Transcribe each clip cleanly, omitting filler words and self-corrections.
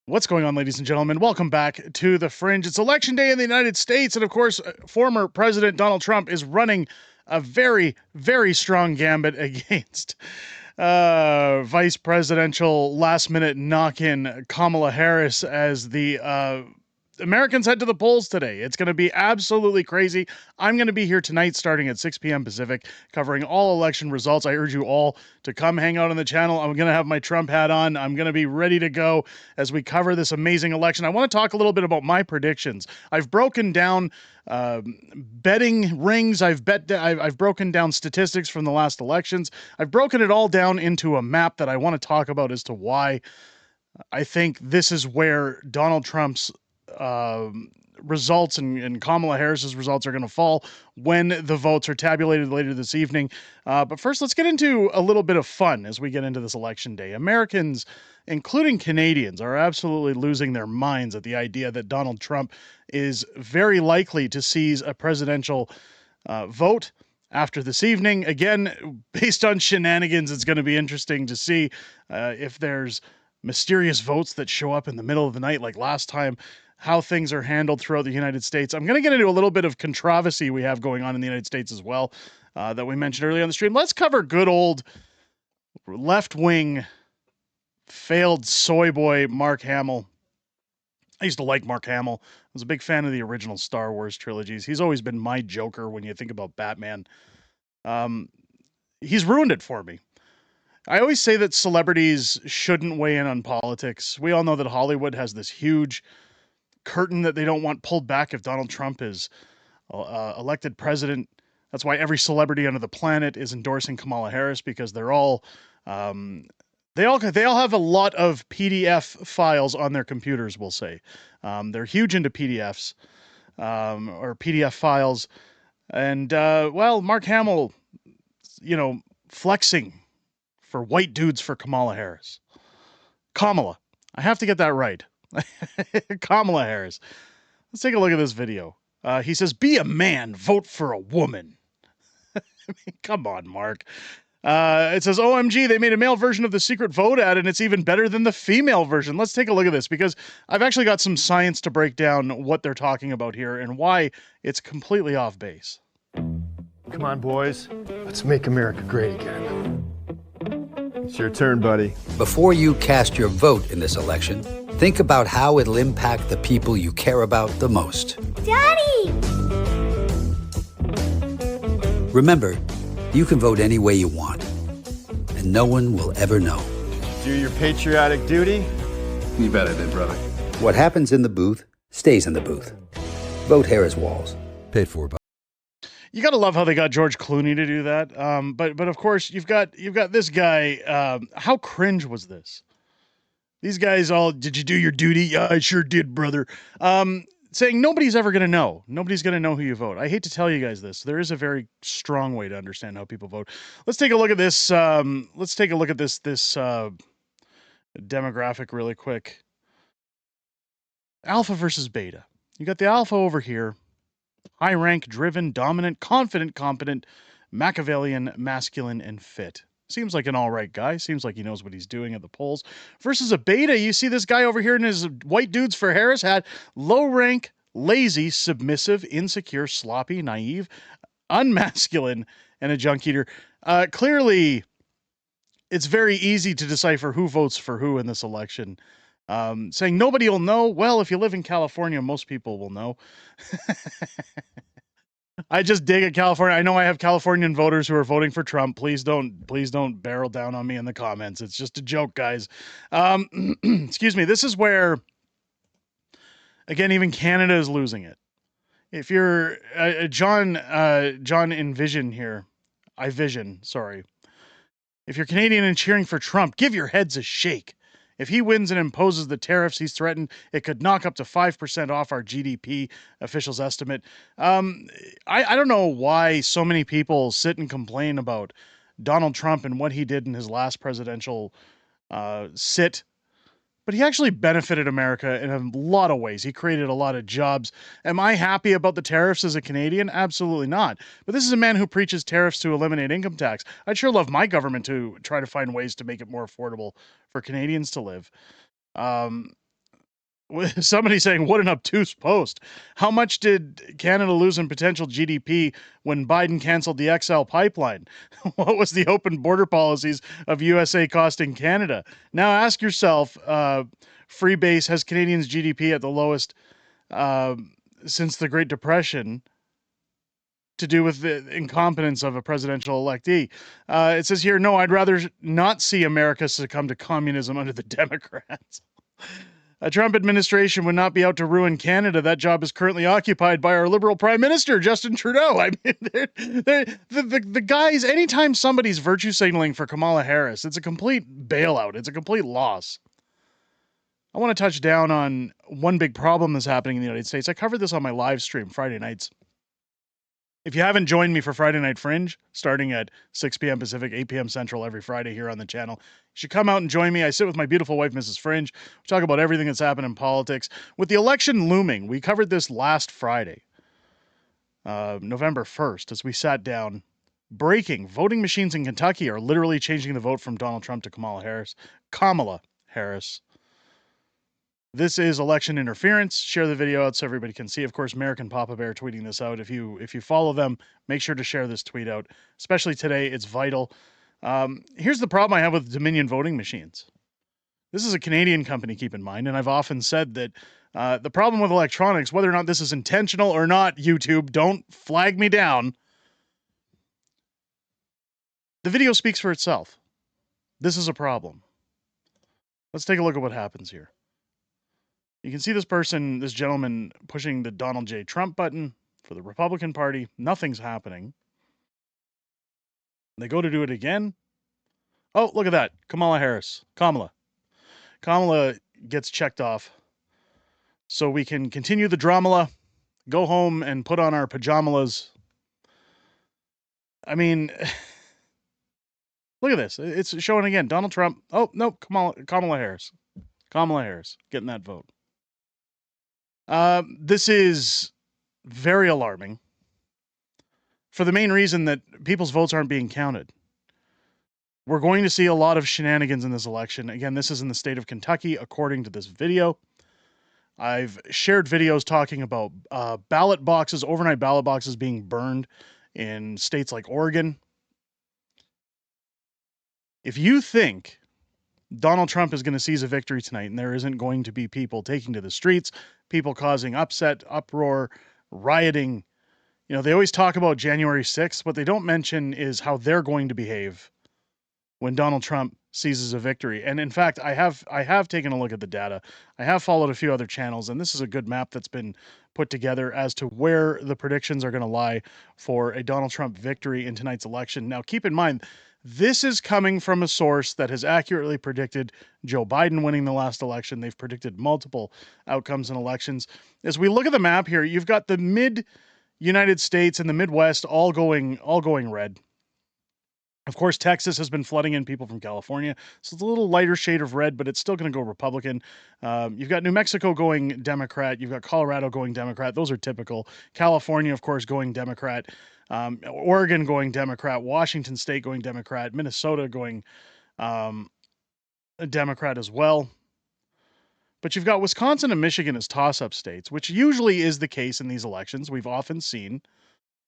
What's going on, ladies and gentlemen? Welcome back to The Fringe. It's Election Day in the United States, and of course, former President Donald Trump is running a very, very strong gambit against vice presidential last-minute knock-in Kamala Harris as the Americans head to the polls today. It's going to be absolutely crazy. I'm going to be here tonight starting at 6 p.m. Pacific, covering all election results. I urge you all to come hang out on the channel. I'm going to have my Trump hat on. I'm going to be ready to go as we cover this amazing election. I want to talk a little bit about my predictions. I've broken down betting rings. I've broken down statistics from the last elections. I've broken it all down into a map that I want to talk about as to why I think this is where Donald Trump's results and Kamala Harris's results are going to fall when the votes are tabulated later this evening. But first, let's get into a little bit of fun as we get into this election day. Americans, including Canadians, are absolutely losing their minds at the idea that Donald Trump is very likely to seize a presidential vote after this evening. Again, based on shenanigans, it's going to be interesting to see if there's mysterious votes that show up in the middle of the night like last time, how things are handled throughout the United States. I'm going to get into a little bit of controversy we have going on in the United States as well that we mentioned earlier on the stream. Let's cover good old left-wing failed soy boy Mark Hamill. I used to like Mark Hamill. I was a big fan of the original Star Wars trilogies. He's always been my Joker when you think about Batman. He's ruined it for me. I always say that celebrities shouldn't weigh in on politics. We all know that Hollywood has this huge curtain that they don't want pulled back if Donald Trump is elected president. That's why every celebrity under the planet is endorsing Kamala Harris, because they all have a lot of PDF files on their computers, we'll say. They're huge into PDFs or PDF files. And, Mark Hamill, flexing for white dudes for Kamala Harris. Kamala. I have to get that right. Kamala Harris. Let's take a look at this video. He says, "Be a man, vote for a woman." I mean, come on, Mark. It says, "OMG, they made a male version of the secret vote ad, and it's even better than the female version." Let's take a look at this, because I've actually got some science to break down what they're talking about here and why it's completely off base. Come on, boys. Let's make America great again. It's your turn, buddy. Before you cast your vote in this election, think about how it'll impact the people you care about the most. Daddy! Remember, you can vote any way you want, and no one will ever know. Do your patriotic duty? You bet I did, brother. What happens in the booth stays in the booth. Vote Harris Walls. Paid for by. You gotta love how they got George Clooney to do that. But of course you've got this guy. How cringe was this? These guys all, "Did you do your duty?" "Yeah, I sure did, brother." Saying nobody's ever gonna know. Nobody's gonna know who you vote. I hate to tell you guys this. There is a very strong way to understand how people vote. Let's take a look at this. Let's take a look at this demographic really quick. Alpha versus beta. You got the alpha over here. High rank, driven, dominant, confident, competent, Machiavellian, masculine, and fit. Seems like an all right guy. Seems like he knows what he's doing at the polls. Versus a beta, you see this guy over here in his white dudes for Harris hat. Low rank, lazy, submissive, insecure, sloppy, naive, unmasculine, and a junk eater. Clearly, it's very easy to decipher who votes for who in this election. Saying nobody will know. Well, if you live in California, most people will know. I just dig at California. I know I have Californian voters who are voting for Trump. Please don't barrel down on me in the comments. It's just a joke, guys. Excuse me. This is where, again, even Canada is losing it. If you're John Envision here, sorry. If you're Canadian and cheering for Trump, give your heads a shake. If he wins and imposes the tariffs he's threatened, it could knock up to 5% off our GDP, officials estimate. I don't know why so many people sit and complain about Donald Trump and what he did in his last presidential sit. but he actually benefited America in a lot of ways. He created a lot of jobs. Am I happy about the tariffs as a Canadian? Absolutely not. But this is a man who preaches tariffs to eliminate income tax. I'd sure love my government to try to find ways to make it more affordable for Canadians to live. Somebody saying, what an obtuse post. How much did Canada lose in potential GDP when Biden canceled the XL pipeline? What was the open border policies of USA costing Canada? Now ask yourself, Freebase, has Canadians' GDP at the lowest since the Great Depression to do with the incompetence of a presidential electee? It says here, no, I'd rather not see America succumb to communism under the Democrats. A Trump administration would not be out to ruin Canada. That job is currently occupied by our Liberal Prime Minister, Justin Trudeau. I mean, the guys, anytime somebody's virtue signaling for Kamala Harris, it's a complete bailout. It's a complete loss. I want to touch down on one big problem that's happening in the United States. I covered this on my live stream Friday nights. If you haven't joined me for Friday Night Fringe, starting at 6 p.m. Pacific, 8 p.m. Central every Friday here on the channel, you should come out and join me. I sit with my beautiful wife, Mrs. Fringe. We talk about everything that's happened in politics. With the election looming, we covered this last Friday, November 1st, as we sat down. Breaking, voting machines in Kentucky are literally changing the vote from Donald Trump to Kamala Harris. This is election interference. Share the video out so everybody can see. Of course, American Papa Bear tweeting this out. If you follow them, make sure to share this tweet out, especially today. It's vital. Here's the problem I have with Dominion voting machines. This is a Canadian company, keep in mind, and I've often said that the problem with electronics, whether or not this is intentional or not, YouTube, don't flag me down. The video speaks for itself. This is a problem. Let's take a look at what happens here. You can see this gentleman pushing the Donald J. Trump button for the Republican Party. Nothing's happening. They go to do it again. Oh, look at that. Kamala gets checked off. So we can continue the dramala, go home and put on our pajamas. I mean, look at this. It's showing again. Donald Trump. Oh, no, Kamala Harris. Kamala Harris getting that vote. This is very alarming for the main reason that people's votes aren't being counted. We're going to see a lot of shenanigans in this election. Again, this is in the state of Kentucky, according to this video. I've shared videos talking about ballot boxes, overnight ballot boxes being burned in states like Oregon. If you think Donald Trump is going to seize a victory tonight and there isn't going to be people taking to the streets, people causing upset, uproar, rioting. You know, they always talk about January 6th. What they don't mention is how they're going to behave when Donald Trump seizes a victory. And in fact, I have taken a look at the data. I have followed a few other channels, and this is a good map that's been put together as to where the predictions are going to lie for a Donald Trump victory in tonight's election. Now, keep in mind, this is coming from a source that has accurately predicted Joe Biden winning the last election. They've predicted multiple outcomes in elections. As we look at the map here, you've got the mid-United States and the Midwest all going red. Of course, Texas has been flooding in people from California, so it's a little lighter shade of red, but it's still going to go Republican. You've got New Mexico going Democrat. You've got Colorado going Democrat. Those are typical. California, of course, going Democrat. Oregon going Democrat, Washington State going Democrat, Minnesota going Democrat as well. But you've got Wisconsin and Michigan as toss-up states, which usually is the case in these elections. We've often seen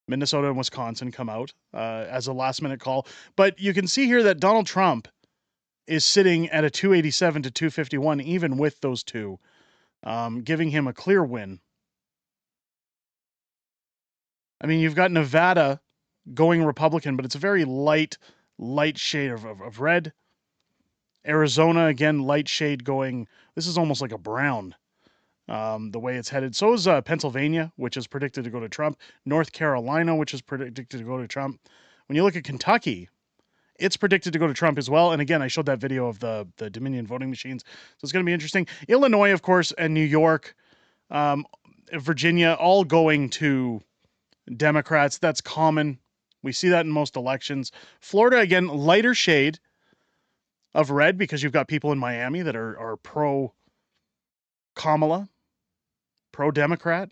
Minnesota and Wisconsin come out as a last-minute call. But you can see here that Donald Trump is sitting at a 287 to 251, even with those two, giving him a clear win. I mean, you've got Nevada going Republican, but it's a very light shade of red. Arizona, again, light shade going, this is almost like a brown, the way it's headed. So is Pennsylvania, which is predicted to go to Trump. North Carolina, which is predicted to go to Trump. When you look at Kentucky, it's predicted to go to Trump as well. And again, I showed that video of the Dominion voting machines. So it's going to be interesting. Illinois, of course, and New York, Virginia, all going to Democrats. That's common. We see that in most elections. Florida, again, lighter shade. of red because you've got people in Miami that are pro Kamala, pro Democrat.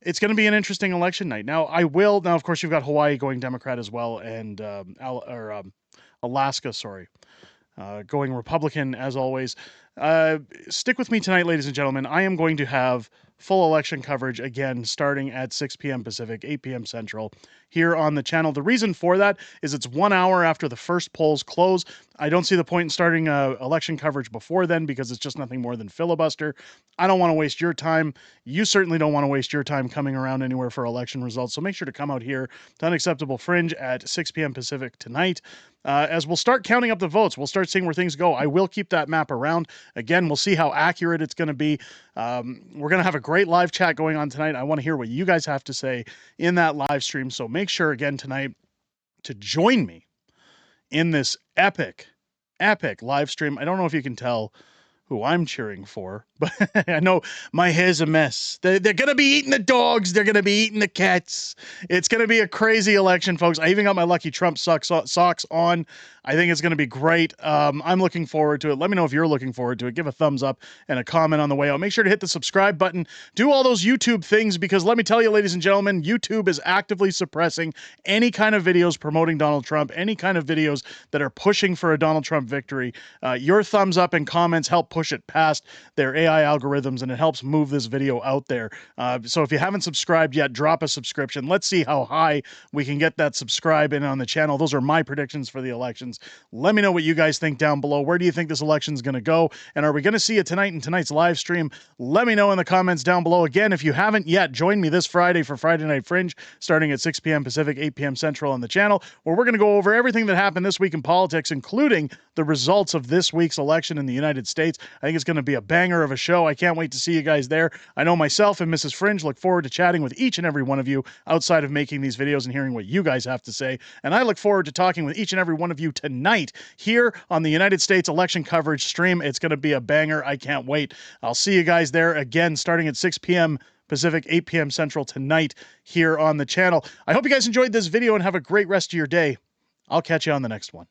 It's going to be an interesting election night. Now, of course, you've got Hawaii going Democrat as well, and Alaska, going Republican as always. Stick with me tonight, ladies and gentlemen. I am going to have full election coverage again starting at 6 p.m. Pacific, 8 p.m. Central here on the channel. The reason for that is it's 1 hour after the first polls close. I don't see the point in starting election coverage before then because it's just nothing more than filibuster. I don't want to waste your time. You certainly don't want to waste your time coming around anywhere for election results. So make sure to come out here to Unacceptable Fringe at 6 p.m. Pacific tonight. As we'll start counting up the votes, we'll start seeing where things go. I will keep that map around. Again, we'll see how accurate it's going to be. We're going to have a great live chat going on tonight. I want to hear what you guys have to say in that live stream. So make sure again tonight to join me in this epic live stream. I don't know if you can tell who I'm cheering for, but I know my hair's a mess. They're going to be eating the dogs. They're going to be eating the cats. It's going to be a crazy election, folks. I even got my Lucky Trump socks on. I think it's going to be great. I'm looking forward to it. Let me know if you're looking forward to it. Give a thumbs up and a comment on the way out. Make sure to hit the subscribe button. Do all those YouTube things because let me tell you, ladies and gentlemen, YouTube is actively suppressing any kind of videos promoting Donald Trump, any kind of videos that are pushing for a Donald Trump victory. Your thumbs up and comments help push it past their AI algorithms, and it helps move this video out there. So if you haven't subscribed yet, drop a subscription. Let's see how high we can get that subscribe in on the channel. Those are my predictions for the elections. Let me know what you guys think down below. Where do you think this election is going to go? And are we going to see it tonight in tonight's live stream? Let me know in the comments down below. Again, if you haven't yet, join me this Friday for Friday Night Fringe, starting at 6 p.m. Pacific, 8 p.m. Central on the channel, where we're going to go over everything that happened this week in politics, including the results of this week's election in the United States. I think it's going to be a banger of a show. I can't wait to see you guys there. I know myself and Mrs. Fringe look forward to chatting with each and every one of you outside of making these videos and hearing what you guys have to say. And I look forward to talking with each and every one of you tonight here on the United States election coverage stream. It's going to be a banger. I can't wait. I'll see you guys there again starting at 6 p.m. Pacific, 8 p.m. Central tonight here on the channel. I hope you guys enjoyed this video and have a great rest of your day. I'll catch you on the next one.